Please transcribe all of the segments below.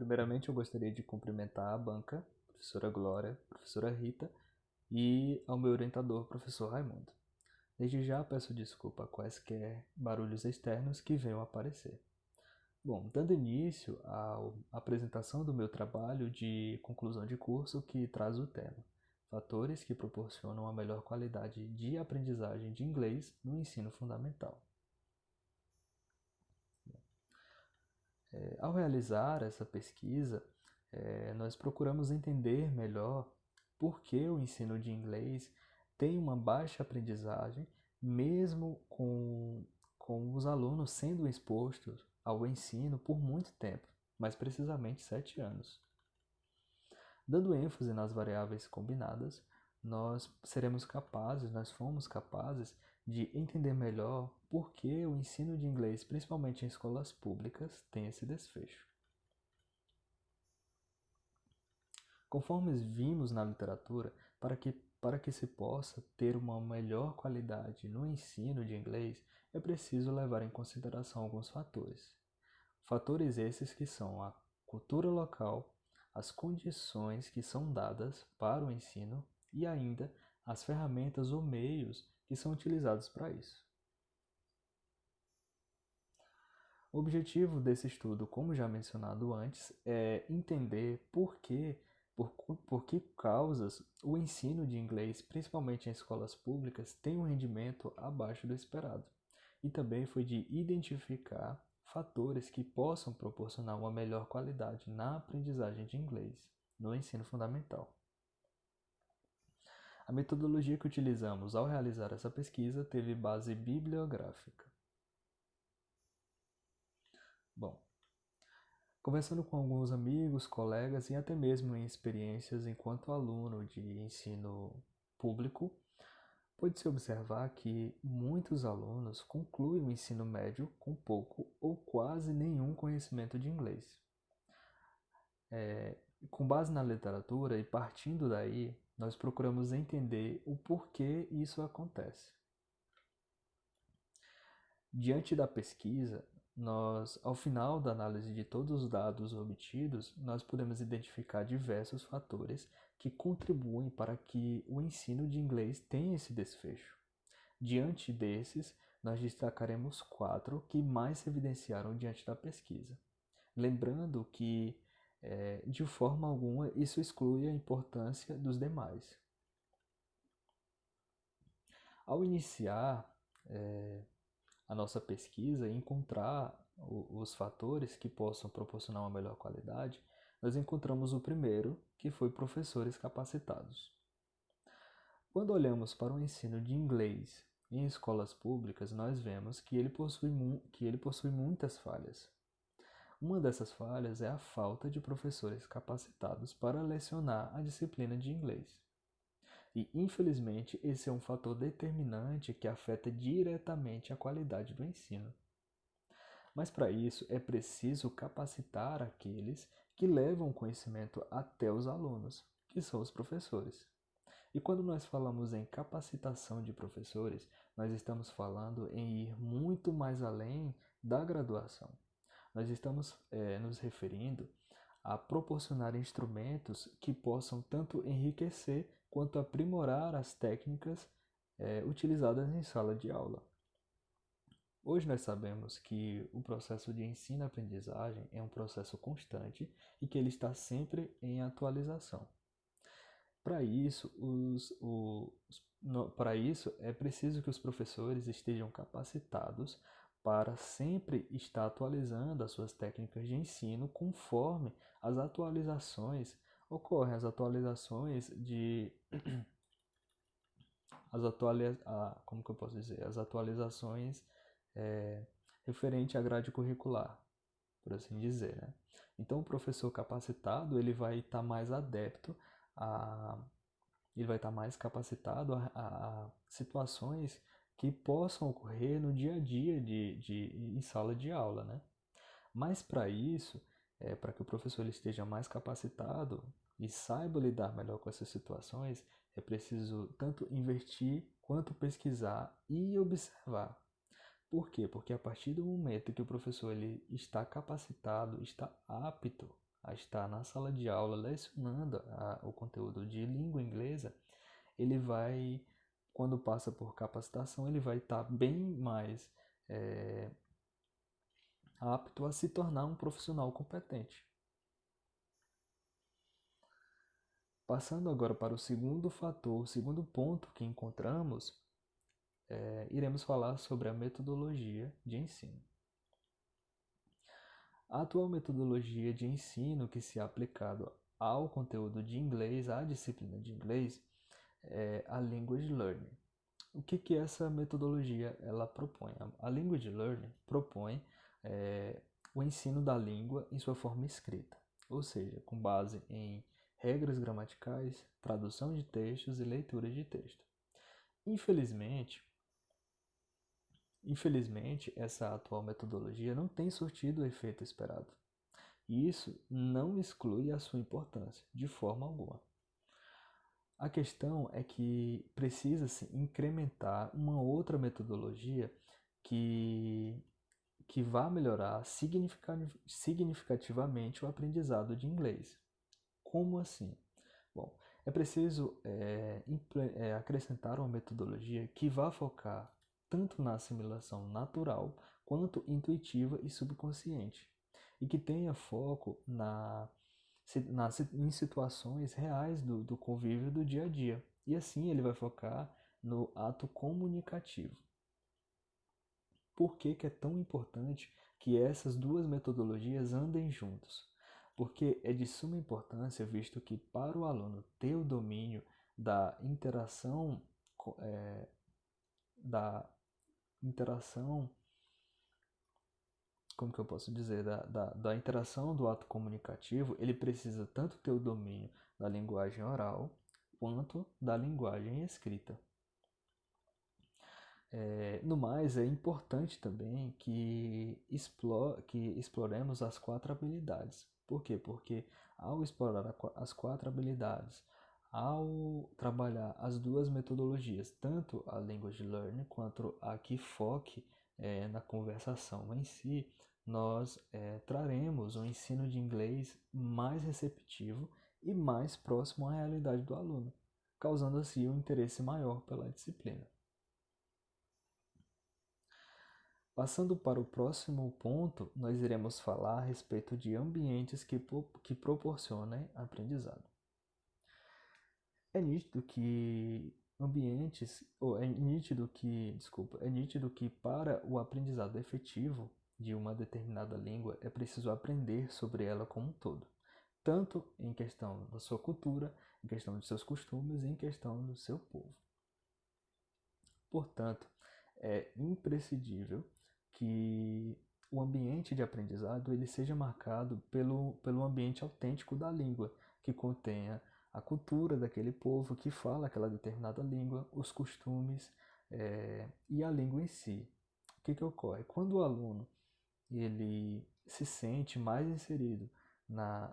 Primeiramente, eu gostaria de cumprimentar a banca, professora Glória, professora Rita e ao meu orientador, professor Raimundo. Desde já peço desculpa a quaisquer barulhos externos que venham a aparecer. Bom, dando início à apresentação do meu trabalho de conclusão de curso que traz o tema Fatores que proporcionam a melhor qualidade de aprendizagem de inglês no ensino fundamental. Ao realizar essa pesquisa, nós procuramos entender melhor por que o ensino de inglês tem uma baixa aprendizagem, mesmo com os alunos sendo expostos ao ensino por muito tempo, mais precisamente 7 anos. Dando ênfase nas variáveis combinadas, nós fomos capazes de entender melhor por que o ensino de inglês, principalmente em escolas públicas, tem esse desfecho. Conforme vimos na literatura, para que se possa ter uma melhor qualidade no ensino de inglês, é preciso levar em consideração alguns fatores. Fatores esses que são a cultura local, as condições que são dadas para o ensino e ainda as ferramentas ou meios que são utilizados para isso. O objetivo desse estudo, como já mencionado antes, é entender por que causas o ensino de inglês, principalmente em escolas públicas, tem um rendimento abaixo do esperado. E também foi de identificar fatores que possam proporcionar uma melhor qualidade na aprendizagem de inglês no ensino fundamental. A metodologia que utilizamos ao realizar essa pesquisa teve base bibliográfica. Bom, conversando com alguns amigos, colegas e até mesmo em experiências enquanto aluno de ensino público, pode-se observar que muitos alunos concluem o ensino médio com pouco ou quase nenhum conhecimento de inglês. Com base na literatura e partindo daí, nós procuramos entender o porquê isso acontece. Diante da pesquisa, ao final da análise de todos os dados obtidos, nós podemos identificar diversos fatores que contribuem para que o ensino de inglês tenha esse desfecho. Diante desses, nós destacaremos 4 que mais se evidenciaram diante da pesquisa. Lembrando que, de forma alguma, isso exclui a importância dos demais. Ao iniciar a nossa pesquisa e encontrar os fatores que possam proporcionar uma melhor qualidade, nós encontramos o primeiro, que foi professores capacitados. Quando olhamos para o ensino de inglês em escolas públicas, nós vemos que ele possui muitas falhas. Uma dessas falhas é a falta de professores capacitados para lecionar a disciplina de inglês. E, infelizmente, esse é um fator determinante que afeta diretamente a qualidade do ensino. Mas, para isso, é preciso capacitar aqueles que levam o conhecimento até os alunos, que são os professores. E quando nós falamos em capacitação de professores, nós estamos falando em ir muito mais além da graduação. Nós estamos nos referindo a proporcionar instrumentos que possam tanto enriquecer quanto aprimorar as técnicas utilizadas em sala de aula. Hoje nós sabemos que o processo de ensino-aprendizagem é um processo constante e que ele está sempre em atualização. Para isso, é preciso que os professores estejam capacitados para sempre estar atualizando as suas técnicas de ensino conforme as atualizações ocorrem, como que eu posso dizer, as atualizações referente à grade curricular, por assim dizer, né? Então, o professor capacitado ele vai estar mais adepto ele vai estar mais capacitado a situações que possam ocorrer no dia a dia em sala de aula, né? Mas para isso, para que o professor ele esteja mais capacitado e saiba lidar melhor com essas situações, é preciso tanto investir quanto pesquisar e observar. Por quê? Porque a partir do momento que o professor ele está capacitado, está apto a estar na sala de aula lecionando o conteúdo de língua inglesa, ele vai, quando passa por capacitação, ele vai estar bem mais apto a se tornar um profissional competente. Passando agora para o segundo fator, o segundo ponto que encontramos, iremos falar sobre a metodologia de ensino. A atual metodologia de ensino que se é aplicado ao conteúdo de inglês, à disciplina de inglês, é a Language Learning. O que essa metodologia ela propõe? A Language Learning propõe o ensino da língua em sua forma escrita, ou seja, com base em regras gramaticais, tradução de textos e leitura de texto. Infelizmente, essa atual metodologia não tem surtido o efeito esperado. E isso não exclui a sua importância, de forma alguma. A questão é que precisa-se incrementar uma outra metodologia que vá melhorar significativamente o aprendizado de inglês. Como assim? Bom, é preciso acrescentar uma metodologia que vá focar tanto na assimilação natural quanto intuitiva e subconsciente, e que tenha foco em situações reais do convívio do dia a dia. E assim ele vai focar no ato comunicativo. Por que é tão importante que essas duas metodologias andem juntos? Porque é de suma importância, visto que para o aluno ter o domínio da interação, da interação, como que eu posso dizer, da interação do ato comunicativo, ele precisa tanto ter o domínio da linguagem oral quanto da linguagem escrita. No mais, é importante também que exploremos as 4 habilidades. Por quê? Porque ao explorar as 4 habilidades, ao trabalhar as duas metodologias, tanto a Language Learning quanto a que foque na conversação em si, nós traremos um ensino de inglês mais receptivo e mais próximo à realidade do aluno, causando assim um interesse maior pela disciplina. Passando para o próximo ponto, nós iremos falar a respeito de ambientes que proporcionem aprendizado. É nítido que é nítido que para o aprendizado efetivo de uma determinada língua é preciso aprender sobre ela como um todo, tanto em questão da sua cultura, em questão de seus costumes e em questão do seu povo. Portanto, é imprescindível que o ambiente de aprendizado ele seja marcado pelo ambiente autêntico da língua, que contenha a cultura daquele povo que fala aquela determinada língua, os costumes e a língua em si. O que ocorre? Quando o aluno ele se sente mais inserido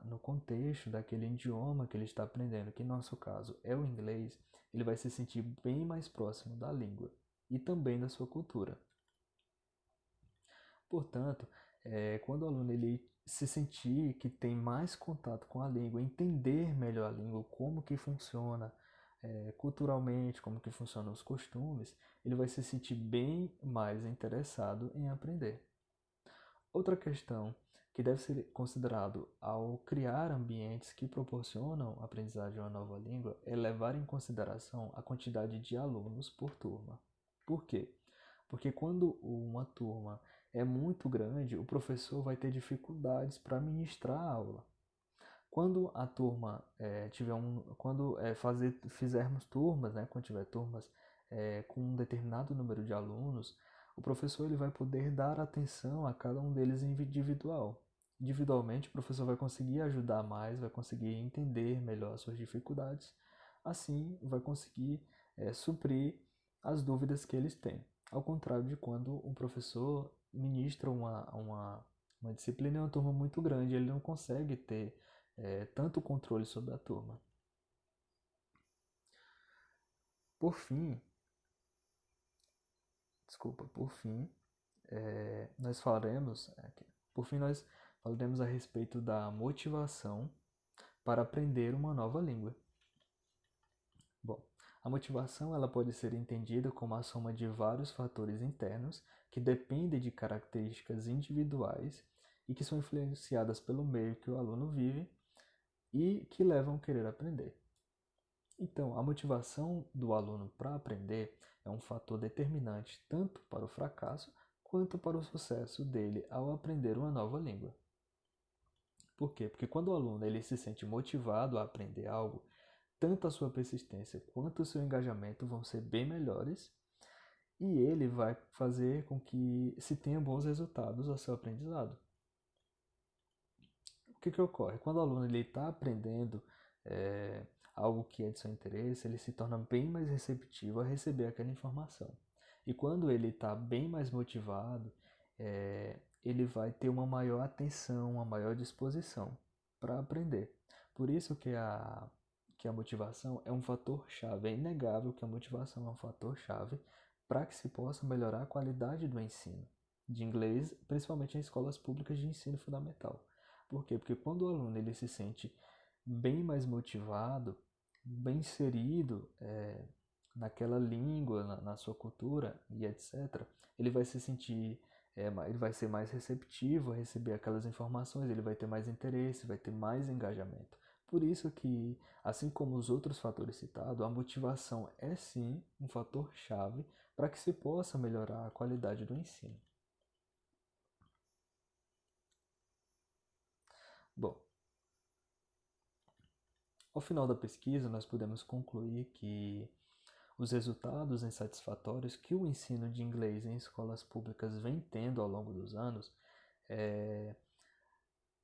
no contexto daquele idioma que ele está aprendendo, que no nosso caso é o inglês, ele vai se sentir bem mais próximo da língua e também da sua cultura. Portanto, quando o aluno ele se sentir que tem mais contato com a língua, entender melhor a língua, como que funciona culturalmente, como que funcionam os costumes, ele vai se sentir bem mais interessado em aprender. Outra questão que deve ser considerado ao criar ambientes que proporcionam a aprendizagem de uma nova língua é levar em consideração a quantidade de alunos por turma. Por quê? Porque quando uma turma é muito grande, o professor vai ter dificuldades para ministrar a aula. Quando a turma fizermos turmas, né, quando tiver turmas com um determinado número de alunos, o professor ele vai poder dar atenção a cada um deles individual. Individualmente, o professor vai conseguir ajudar mais, vai conseguir entender melhor as suas dificuldades, assim vai conseguir suprir as dúvidas que eles têm. Ao contrário de quando um professor ministra uma disciplina em uma turma muito grande, ele não consegue ter tanto controle sobre a turma. Por fim, nós falaremos a respeito da motivação para aprender uma nova língua. Bom, a motivação ela pode ser entendida como a soma de vários fatores internos que dependem de características individuais e que são influenciadas pelo meio que o aluno vive e que levam a querer aprender. Então, a motivação do aluno para aprender é um fator determinante tanto para o fracasso quanto para o sucesso dele ao aprender uma nova língua. Por quê? Porque quando o aluno ele se sente motivado a aprender algo, tanto a sua persistência quanto o seu engajamento vão ser bem melhores e ele vai fazer com que se tenha bons resultados ao seu aprendizado. O que ocorre? Quando o aluno está aprendendo algo que é de seu interesse, ele se torna bem mais receptivo a receber aquela informação. E quando ele está bem mais motivado, ele vai ter uma maior atenção, uma maior disposição para aprender. Por isso que a motivação é um fator-chave. É inegável que a motivação é um fator-chave para que se possa melhorar a qualidade do ensino de inglês, principalmente em escolas públicas de ensino fundamental. Por quê? Porque quando o aluno ele se sente bem mais motivado, bem inserido naquela língua, na sua cultura e etc., ele vai se sentir, ele vai ser mais receptivo a receber aquelas informações, ele vai ter mais interesse, vai ter mais engajamento. Por isso que, assim como os outros fatores citados, a motivação é sim um fator-chave para que se possa melhorar a qualidade do ensino. Bom, ao final da pesquisa, nós podemos concluir que os resultados insatisfatórios que o ensino de inglês em escolas públicas vem tendo ao longo dos anos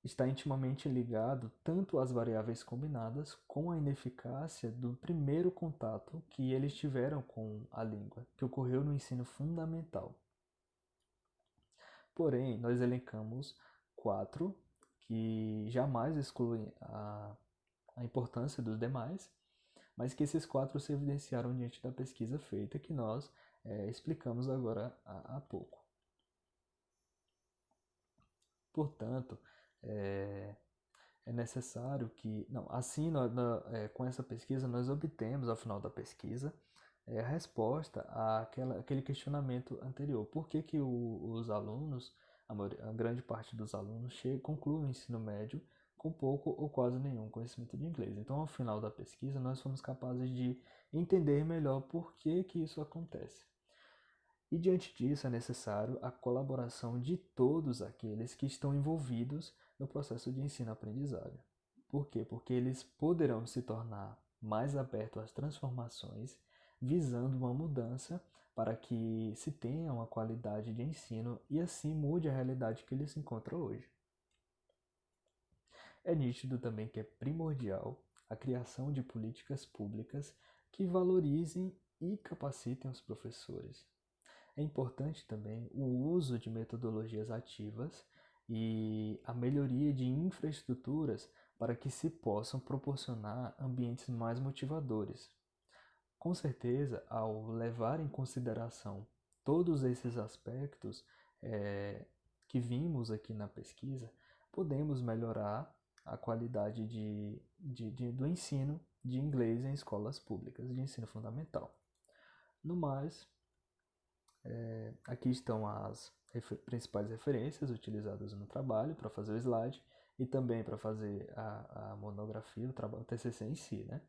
está intimamente ligado tanto às variáveis combinadas como à ineficácia do primeiro contato que eles tiveram com a língua, que ocorreu no ensino fundamental. Porém, nós elencamos 4 que jamais excluem a importância dos demais, mas que esses 4 se evidenciaram diante da pesquisa feita que nós explicamos agora há pouco. Portanto, é necessário que... Não, assim, com essa pesquisa, nós obtemos, ao final da pesquisa, a resposta àquele questionamento anterior. Por que os alunos, a grande parte dos alunos, concluem o ensino médio com pouco ou quase nenhum conhecimento de inglês? Então, ao final da pesquisa, nós fomos capazes de entender melhor por que isso acontece. E diante disso é necessário a colaboração de todos aqueles que estão envolvidos no processo de ensino-aprendizagem. Por quê? Porque eles poderão se tornar mais abertos às transformações, visando uma mudança para que se tenha uma qualidade de ensino e assim mude a realidade que eles se encontram hoje. É nítido também que é primordial a criação de políticas públicas que valorizem e capacitem os professores. É importante também o uso de metodologias ativas e a melhoria de infraestruturas para que se possam proporcionar ambientes mais motivadores. Com certeza, ao levar em consideração todos esses aspectos que vimos aqui na pesquisa, podemos melhorar a qualidade do ensino de inglês em escolas públicas de ensino fundamental. No mais, aqui estão as principais referências utilizadas no trabalho para fazer o slide e também para fazer a monografia, o TCC em si, né?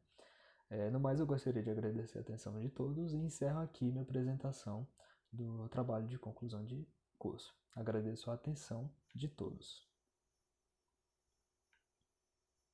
No mais, eu gostaria de agradecer a atenção de todos e encerro aqui minha apresentação do trabalho de conclusão de curso. Agradeço a atenção de todos.